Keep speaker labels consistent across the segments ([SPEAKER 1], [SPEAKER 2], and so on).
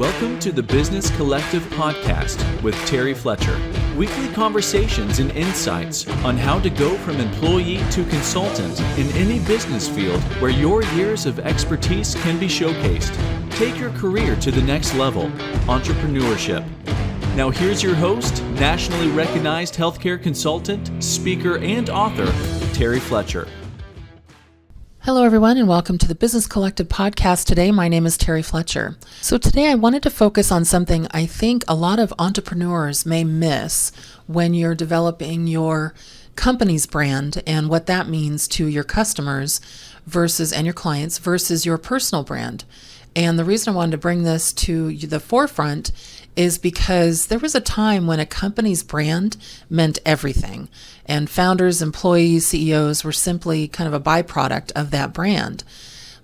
[SPEAKER 1] Welcome to the Business Collective podcast with Terry Fletcher. Weekly conversations and insights on how to go from employee to consultant in any business field where your years of expertise can be showcased. Take your career to the next level, entrepreneurship. Now here's your host, nationally recognized healthcare consultant, speaker, and author, Terry Fletcher.
[SPEAKER 2] Hello, everyone, and welcome to the Business Collective podcast. Today, my name is Terry Fletcher. So today I wanted to focus on something I think a lot of entrepreneurs may miss when you're developing your company's brand and what that means to your customers and your clients versus your personal brand. And the reason I wanted to bring this to the forefront is because there was a time when a company's brand meant everything, and founders, employees, CEOs were simply kind of a byproduct of that brand.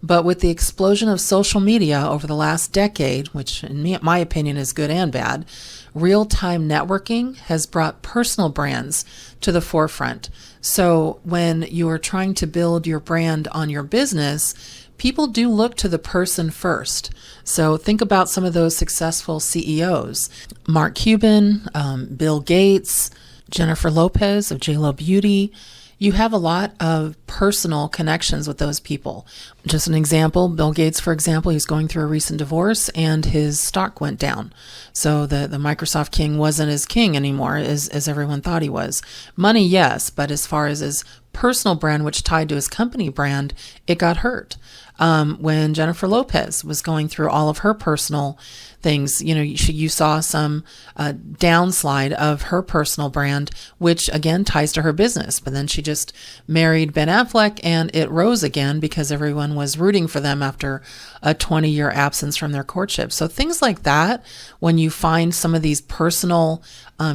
[SPEAKER 2] But with the explosion of social media over the last decade, which in my opinion is good and bad, real-time networking has brought personal brands to the forefront. So when you are trying to build your brand on your business, people do look to the person first. So think about some of those successful CEOs. Mark Cuban, Bill Gates, Jennifer Lopez of JLo Beauty. You have a lot of personal connections with those people. Just an example, Bill Gates, for example, he's going through a recent divorce and his stock went down. So the Microsoft king wasn't as king anymore as everyone thought he was. Money, yes, but as far as his personal brand, which tied to his company brand, it got hurt. When Jennifer Lopez was going through all of her personal things, you saw some downslide of her personal brand, which again ties to her business. But then she just married Ben Affleck and it rose again because everyone was rooting for them after a 20-year absence from their courtship. So things like that, when you find some of these personal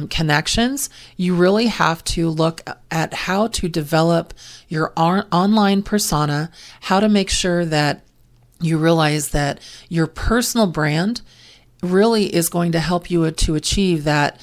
[SPEAKER 2] connections, you really have to look at how to develop your online persona, how to make sure that you realize that your personal brand really is going to help you to achieve that,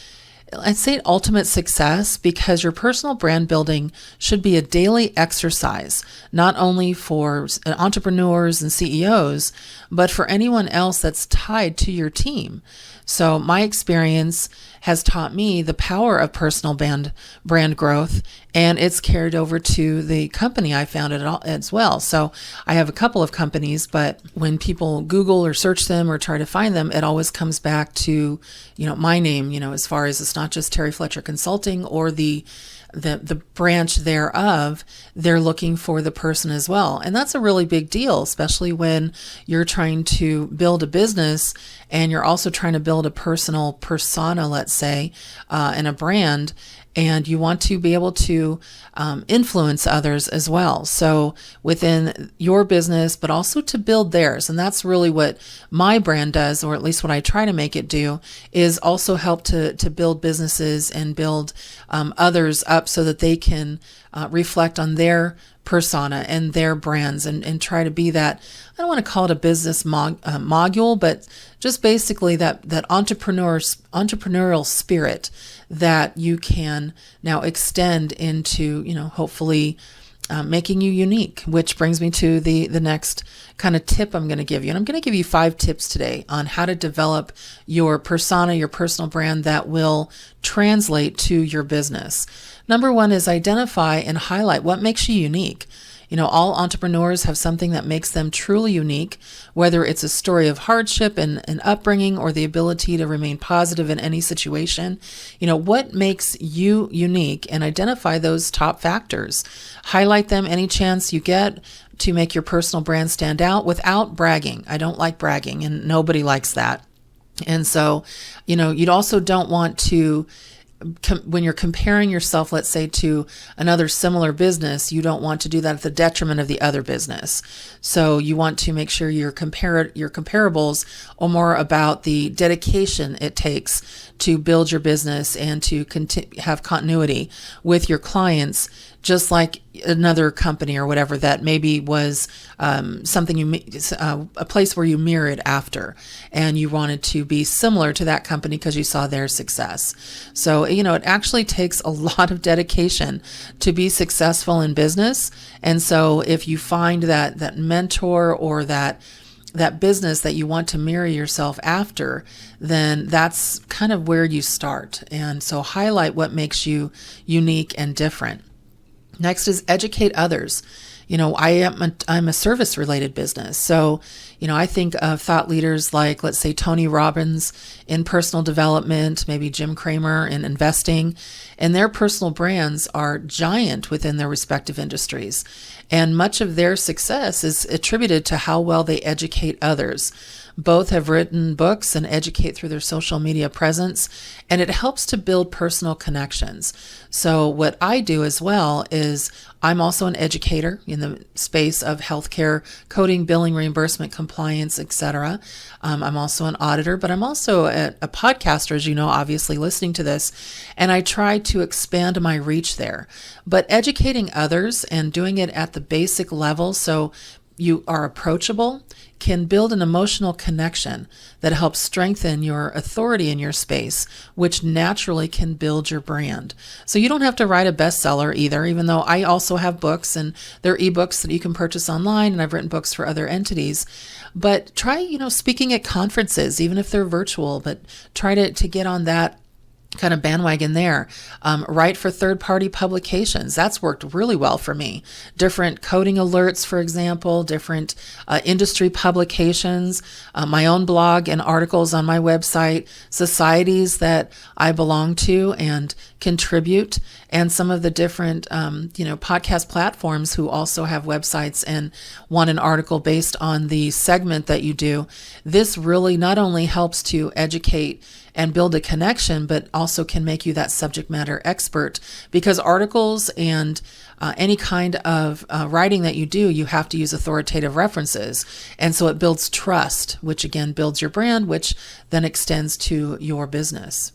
[SPEAKER 2] I'd say, ultimate success, because your personal brand building should be a daily exercise, not only for entrepreneurs and CEOs, but for anyone else that's tied to your team. So my experience has taught me the power of personal brand growth, and it's carried over to the company I founded as well. So I have a couple of companies, but when people Google or search them or try to find them, it always comes back to, my name, as far as it's not just Terry Fletcher Consulting or the branch thereof, they're looking for the person as well. And that's a really big deal, especially when you're trying to build a business and you're also trying to build a personal persona, let's say, and a brand, and you want to be able to influence others as well. So within your business, but also to build theirs. And that's really what my brand does, or at least what I try to make it do, is also help to build businesses and build others up so that they can reflect on their persona and their brands and try to be that, I don't want to call it a business module, but just basically that entrepreneurial spirit that you can now extend into, hopefully making you unique, which brings me to the next kind of tip I'm going to give you. And I'm going to give you 5 tips today on how to develop your persona, your personal brand that will translate to your business. Number 1 is identify and highlight what makes you unique. All entrepreneurs have something that makes them truly unique, whether it's a story of hardship and upbringing or the ability to remain positive in any situation. What makes you unique, and identify those top factors. Highlight them any chance you get to make your personal brand stand out without bragging. I don't like bragging, and nobody likes that. And so, you'd also don't want to, when you're comparing yourself, let's say, to another similar business, you don't want to do that at the detriment of the other business. So you want to make sure your comparables are more about the dedication it takes to build your business and to have continuity with your clients, just like another company or whatever that maybe was something a place where you mirrored after, and you wanted to be similar to that company because you saw their success. So, it actually takes a lot of dedication to be successful in business. And so if you find that mentor or that that business that you want to mirror yourself after, then that's kind of where you start. And so highlight what makes you unique and different. Next is educate others. I'm a service related business. So, I think of thought leaders like, let's say, Tony Robbins in personal development, maybe Jim Cramer in investing, and their personal brands are giant within their respective industries. And much of their success is attributed to how well they educate others. Both have written books and educate through their social media presence, and it helps to build personal connections. So what I do as well is I'm also an educator in the space of healthcare, coding, billing, reimbursement, compliance, etc. I'm also an auditor, but I'm also a podcaster, as you know, obviously listening to this, and I try to expand my reach there. But educating others and doing it at the basic level, so you are approachable, can build an emotional connection that helps strengthen your authority in your space, which naturally can build your brand. So you don't have to write a bestseller either, even though I also have books and there are ebooks that you can purchase online, and I've written books for other entities. But try, speaking at conferences, even if they're virtual, but try to get on that kind of bandwagon there. Write for third-party publications. That's worked really well for me. Different coding alerts, for example, different industry publications, my own blog and articles on my website, societies that I belong to and contribute, and some of the different, podcast platforms who also have websites and want an article based on the segment that you do. This really not only helps to educate and build a connection, but also can make you that subject matter expert, because articles and any kind of writing that you do, you have to use authoritative references. And so it builds trust, which again builds your brand, which then extends to your business.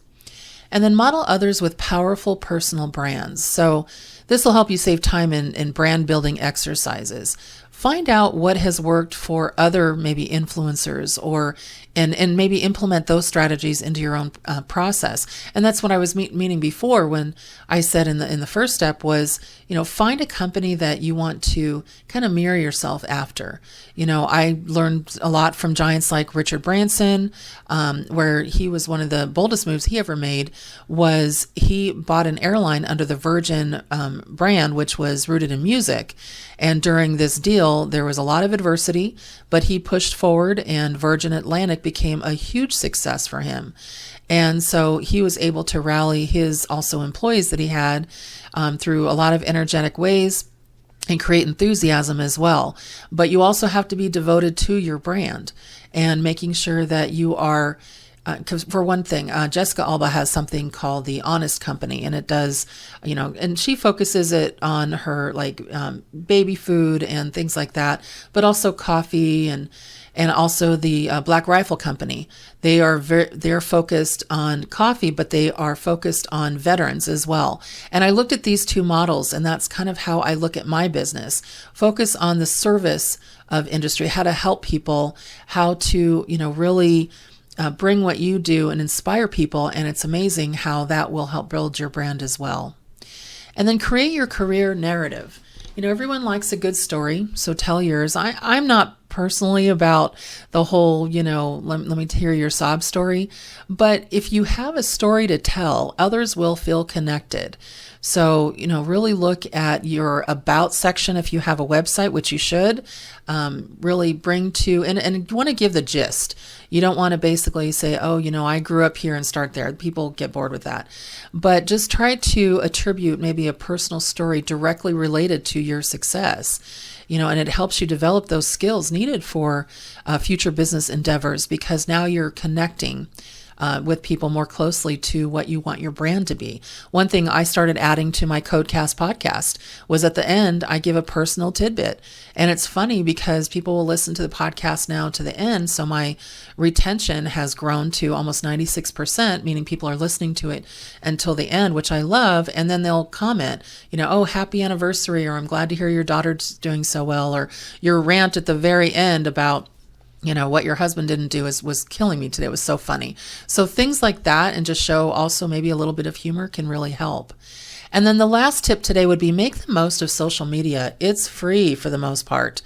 [SPEAKER 2] And then model others with powerful personal brands. So this will help you save time in brand building exercises. Find out what has worked for other maybe influencers, and maybe implement those strategies into your own process. And that's what I was meaning before when I said in the first step was, find a company that you want to kind of mirror yourself after. I learned a lot from giants like Richard Branson, where he was one of the boldest moves he ever made was he bought an airline under the Virgin brand, which was rooted in music. And during this deal, there was a lot of adversity, but he pushed forward, and Virgin Atlantic became a huge success for him. And so he was able to rally his also employees that he had through a lot of energetic ways and create enthusiasm as well. But you also have to be devoted to your brand and making sure that you are, because for one thing, Jessica Alba has something called the Honest Company, and it does, and she focuses it on her baby food and things like that, but also coffee and also the Black Rifle Company. They're focused on coffee, but they are focused on veterans as well. And I looked at these two models, and that's kind of how I look at my business. Focus on the service of industry, how to help people, how to, really bring what you do and inspire people. And it's amazing how that will help build your brand as well. And then create your career narrative. Everyone likes a good story, so tell yours. I'm not personally about the whole, let me hear your sob story. But if you have a story to tell, others will feel connected. So, really look at your about section if you have a website, which you should. Really bring to, and you want to give the gist. You don't want to basically say, I grew up here and start there. People get bored with that. But just try to attribute maybe a personal story directly related to your success. And it helps you develop those skills needed for future business endeavors, because now you're connecting with people more closely to what you want your brand to be. One thing I started adding to my Codecast podcast was at the end, I give a personal tidbit. And it's funny because people will listen to the podcast now to the end. So my retention has grown to almost 96%, meaning people are listening to it until the end, which I love. And then they'll comment, happy anniversary, or I'm glad to hear your daughter's doing so well, or your rant at the very end about what your husband didn't do was killing me today. It was so funny. So things like that, and just show also maybe a little bit of humor can really help. And then the last tip today would be make the most of social media. It's free for the most part.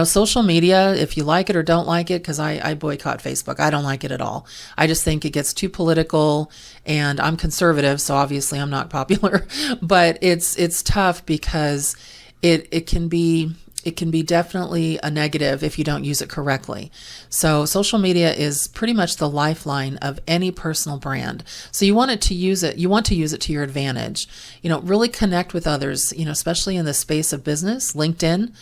[SPEAKER 2] Social media, if you like it or don't like it, because I boycott Facebook. I don't like it at all. I just think it gets too political, and I'm conservative, so obviously I'm not popular. But it's tough because it can be definitely a negative if you don't use it correctly. So social media is pretty much the lifeline of any personal brand. So you want to use it to your advantage. Really connect with others, especially in the space of business, LinkedIn,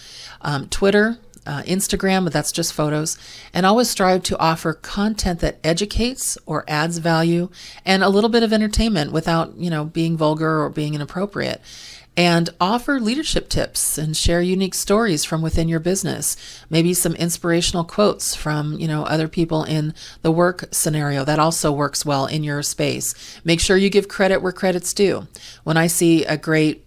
[SPEAKER 2] Twitter, Instagram, but that's just photos. And always strive to offer content that educates or adds value and a little bit of entertainment without, being vulgar or being inappropriate. And offer leadership tips and share unique stories from within your business. Maybe some inspirational quotes from, other people in the work scenario. That also works well in your space. Make sure you give credit where credit's due. When I see a great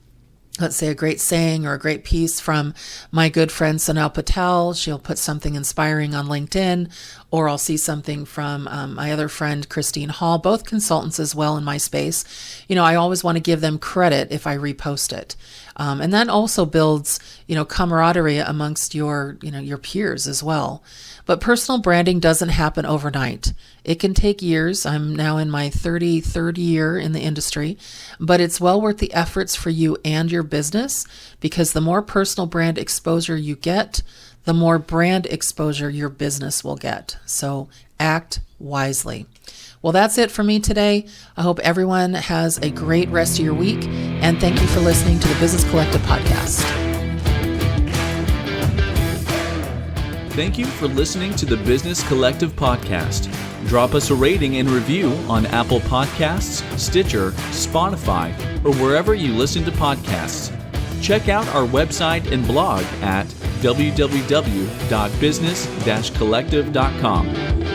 [SPEAKER 2] saying or a great piece from my good friend Sunil Patel, she'll put something inspiring on LinkedIn, or I'll see something from my other friend Christine Hall, both consultants as well in my space. I always want to give them credit if I repost it. And that also builds, camaraderie amongst your peers as well. But personal branding doesn't happen overnight. It can take years. I'm now in my 33rd year in the industry, but it's well worth the efforts for you and your business, because the more personal brand exposure you get, the more brand exposure your business will get. So act wisely. Well, that's it for me today. I hope everyone has a great rest of your week, and thank you for listening to the Business Collective podcast.
[SPEAKER 1] Thank you for listening to the Business Collective podcast. Drop us a rating and review on Apple Podcasts, Stitcher, Spotify, or wherever you listen to podcasts. Check out our website and blog at www.business-collective.com.